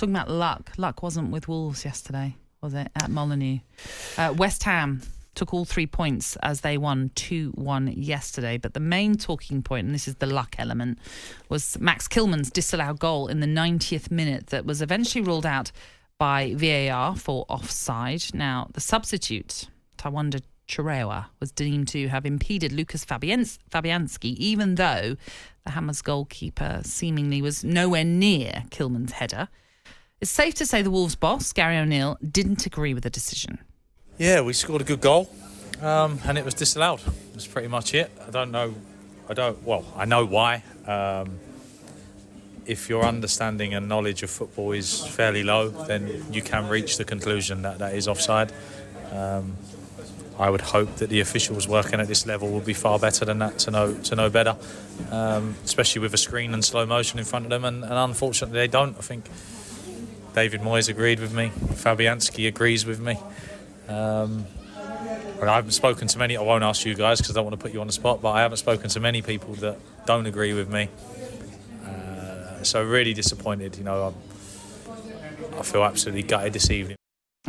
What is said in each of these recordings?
Talking about luck. Luck wasn't with Wolves yesterday, was it, at Molineux? West Ham took all 3 points as they won 2-1 yesterday. But the main talking point, and this is the luck element, was Max Kilman's disallowed goal in the 90th minute that was eventually ruled out by VAR for offside. Now, the substitute, Tawanda Chirewa, was deemed to have impeded Lucas Fabianski, even though the Hammers goalkeeper seemingly was nowhere near Kilman's header. It's safe to say the Wolves boss, Gary O'Neill, didn't agree with the decision. Yeah, we scored a good goal, and it was disallowed. That's pretty much it. I know why. If your understanding and knowledge of football is fairly low, then you can reach the conclusion that is offside. I would hope that the officials working at this level will be far better than that to know better, especially with a screen and slow motion in front of them, and unfortunately they don't. I think David Moyes agreed with me, Fabianski agrees with me. I haven't spoken to many. I won't ask you guys because I don't want to put you on the spot, but I haven't spoken to many people that don't agree with me. So really disappointed. I feel absolutely gutted this evening.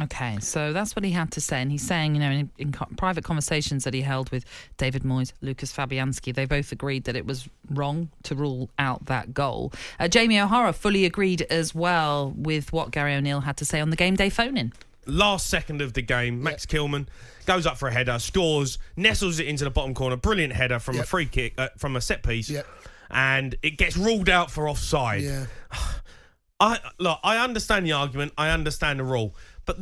Okay, so that's what he had to say. And he's saying, in private conversations that he held with David Moyes, Lucas Fabianski, they both agreed that it was wrong to rule out that goal. Jamie O'Hara fully agreed as well with what Gary O'Neill had to say on the game day phone-in. Last second of the game, Max Kilman goes up for a header, scores, nestles it into the bottom corner, brilliant header from a free kick, from a set piece, and it gets ruled out for offside. Yeah. I understand the argument, I understand the rule, but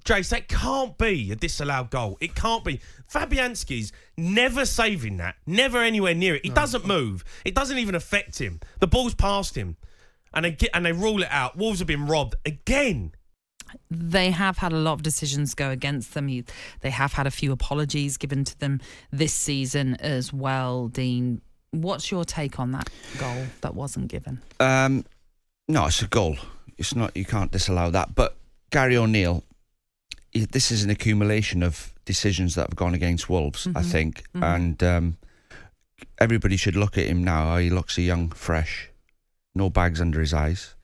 Jace, that can't be a disallowed goal. It can't be. Fabianski's never saving that, never anywhere near it. He doesn't move. It doesn't even affect him. The ball's past him, and they rule it out. Wolves have been robbed again. They have had a lot of decisions go against them. They have had a few apologies given to them this season as well, Dean. What's your take on that goal that wasn't given? No, it's a goal. It's not. You can't disallow that. But Gary O'Neill, this is an accumulation of decisions that have gone against Wolves, I think. And everybody should look at him now. He looks a young, fresh, no bags under his eyes.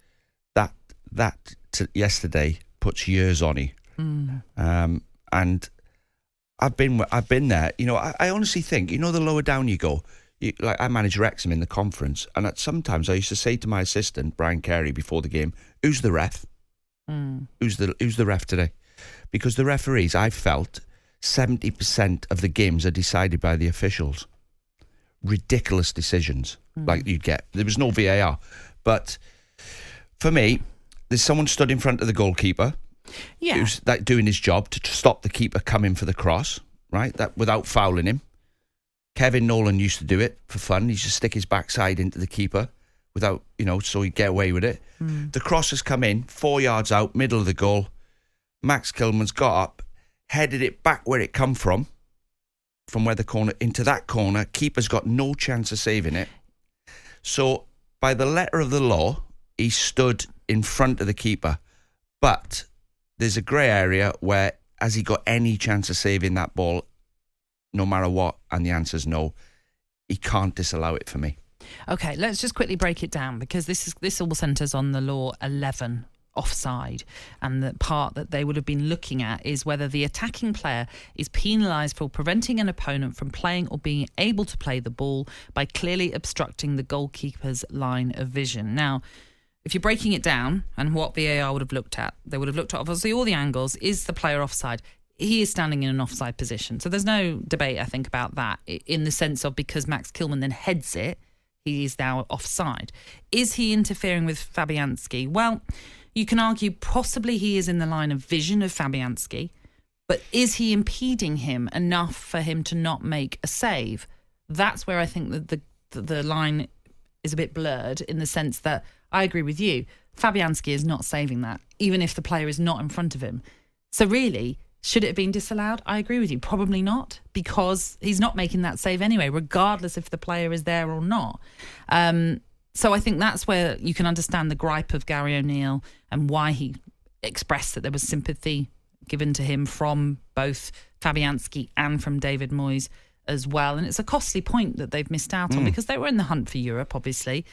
That yesterday puts years on him. And I've been there. I honestly think, the lower down you go, like I manage Wrexham in the conference, and sometimes I used to say to my assistant Brian Carey before the game, "Who's the ref? Who's the ref today?" Because the referees, I felt 70% of the games are decided by the officials. Ridiculous decisions like you'd get. There was no VAR, but for me, there's someone stood in front of the goalkeeper, who's doing his job to stop the keeper coming for the cross, right? That without fouling him. Kevin Nolan used to do it for fun. He used to stick his backside into the keeper without, so he'd get away with it. The cross has come in, 4 yards out, middle of the goal. Max Kilman's got up, headed it back where it come from where the corner, into that corner. Keeper's got no chance of saving it. So, by the letter of the law, he stood in front of the keeper. But there's a grey area where, has he got any chance of saving that ball, no matter what? And the answer's no. He can't disallow it for me. Okay, let's just quickly break it down, because this all centres on the law 11, offside, and the part that they would have been looking at is whether the attacking player is penalised for preventing an opponent from playing or being able to play the ball by clearly obstructing the goalkeeper's line of vision. Now, if you're breaking it down, and what VAR would have looked at, they would have looked at obviously all the angles. Is the player offside? He is standing in an offside position. So there's no debate, I think, about that, in the sense of because Max Kilman then heads it, he is now offside. Is he interfering with Fabianski? Well, you can argue possibly he is in the line of vision of Fabianski, but is he impeding him enough for him to not make a save? That's where I think that the line is a bit blurred, in the sense that I agree with you. Fabianski is not saving that, even if the player is not in front of him. So really, should it have been disallowed? I agree with you. Probably not, because he's not making that save anyway, regardless if the player is there or not. So I think that's where you can understand the gripe of Gary O'Neill and why he expressed that there was sympathy given to him from both Fabianski and from David Moyes as well. And it's a costly point that they've missed out on because they were in the hunt for Europe, obviously.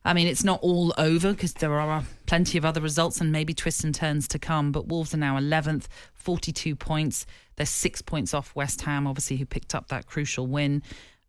I mean, it's not all over because there are plenty of other results and maybe twists and turns to come. But Wolves are now 11th, 42 points. They're 6 points off West Ham, obviously, who picked up that crucial win.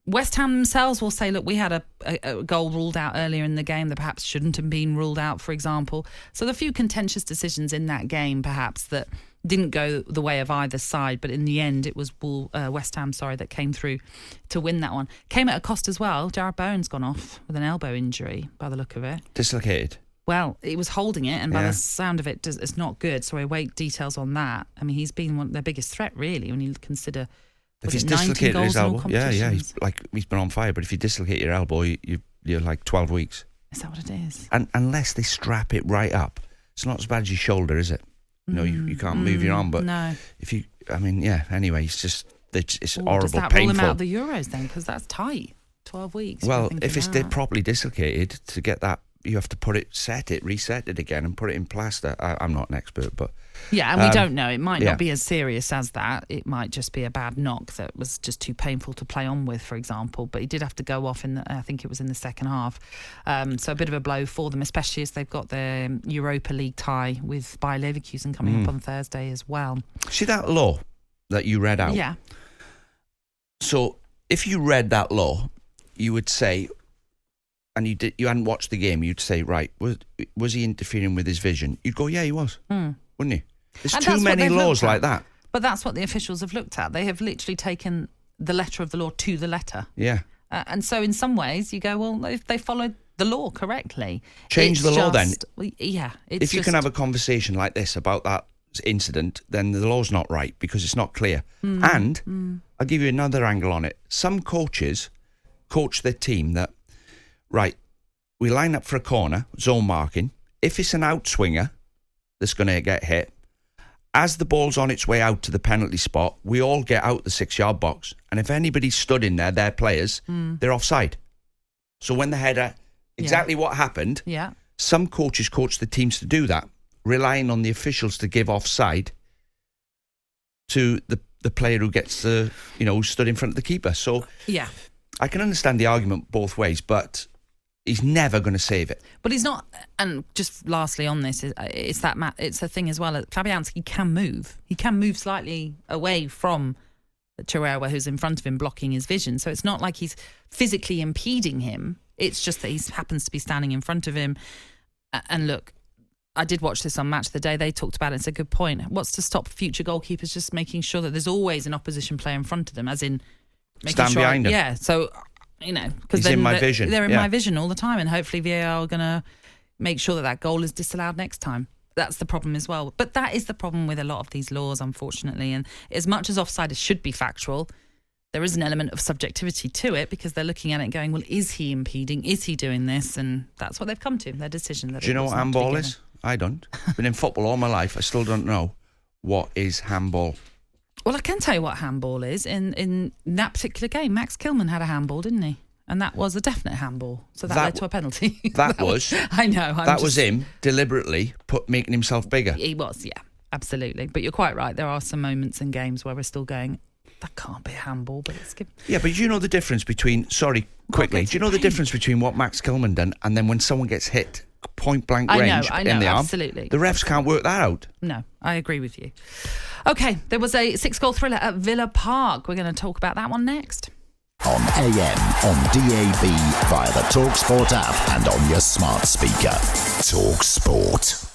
West Ham themselves will say, look, we had a goal ruled out earlier in the game that perhaps shouldn't have been ruled out, for example. So there are a few contentious decisions in that game, perhaps, that didn't go the way of either side. But in the end, it was West Ham, that came through to win that one. Came at a cost as well. Jared Bowen's gone off with an elbow injury, by the look of it. Dislocated. Well, he was holding it, and by the sound of it, it's not good. So I await details on that. I mean, he's been their biggest threat, really, when you consider... If he's dislocated his elbow, he's been on fire. But if you dislocate your elbow, you're like 12 weeks. Is that what it is? And unless they strap it right up, it's not as bad as your shoulder, is it? No, you can't move your arm. But no. If you, anyway, it's horrible, does that painful. rule him out of the Euros then? Because that's tight. 12 weeks. Well, if it's properly dislocated, to get that, you have to reset it again, and put it in plaster. I'm not an expert, but yeah, and we don't know. It might not be as serious as that. It might just be a bad knock that was just too painful to play on with, for example. But he did have to go off I think it was in the second half. So a bit of a blow for them, especially as they've got their Europa League tie with Bayer Leverkusen coming up on Thursday as well. See that law that you read out? Yeah. So if you read that law, you would say, and you hadn't watched the game, you'd say, right, was he interfering with his vision? You'd go, yeah, he was, wouldn't you? There's too many laws like that. But that's what the officials have looked at. They have literally taken the letter of the law to the letter. Yeah. And so in some ways you go, well, if they followed the law correctly. Change the law then. Yeah. If you can have a conversation like this about that incident, then the law's not right because it's not clear. And I'll give you another angle on it. Some coaches coach their team that, right, we line up for a corner, zone marking. If it's an outswinger that's going to get hit, as the ball's on its way out to the penalty spot, we all get out the 6-yard box. And if anybody's stood in there, they're players, they're offside. So when the header, exactly what happened, some coaches coach the teams to do that, relying on the officials to give offside to the player who gets who stood in front of the keeper. So I can understand the argument both ways, but he's never going to save it. But he's not. And just lastly on this, it's the thing as well. Fabianski can move. He can move slightly away from Chihuahua, who's in front of him, blocking his vision. So it's not like he's physically impeding him. It's just that he happens to be standing in front of him. And look, I did watch this on Match of the Day. They talked about it. It's a good point. What's to stop future goalkeepers just making sure that there's always an opposition player in front of them, as in making stand behind him. Yeah. So, because in my vision. They're in my vision all the time, and hopefully VAR are going to make sure that goal is disallowed next time. That's the problem as well. But that is the problem with a lot of these laws, unfortunately. And as much as offside should be factual, there is an element of subjectivity to it because they're looking at it and going, well, is he impeding? Is he doing this? And that's what they've come to, their decision. Do you know what handball is? I don't. Been in football all my life. I still don't know what is handball. Well, I can tell you what handball is. In that particular game, Max Kilman had a handball, didn't he? And that was a definite handball. So that led to a penalty. That was. I know. That was him deliberately making himself bigger. He was, yeah, absolutely. But you're quite right. There are some moments in games where we're still going, that can't be a handball, but it's good. Yeah, but you know the difference between, quickly, do you know the difference between what Max Kilman done and then when someone gets hit point blank range in the arm? Absolutely. The refs can't work that out. No, I agree with you. Okay, there was a 6-goal thriller at Villa Park. We're going to talk about that one next. On AM, on DAB, via the talkSPORT app and on your smart speaker. talkSPORT.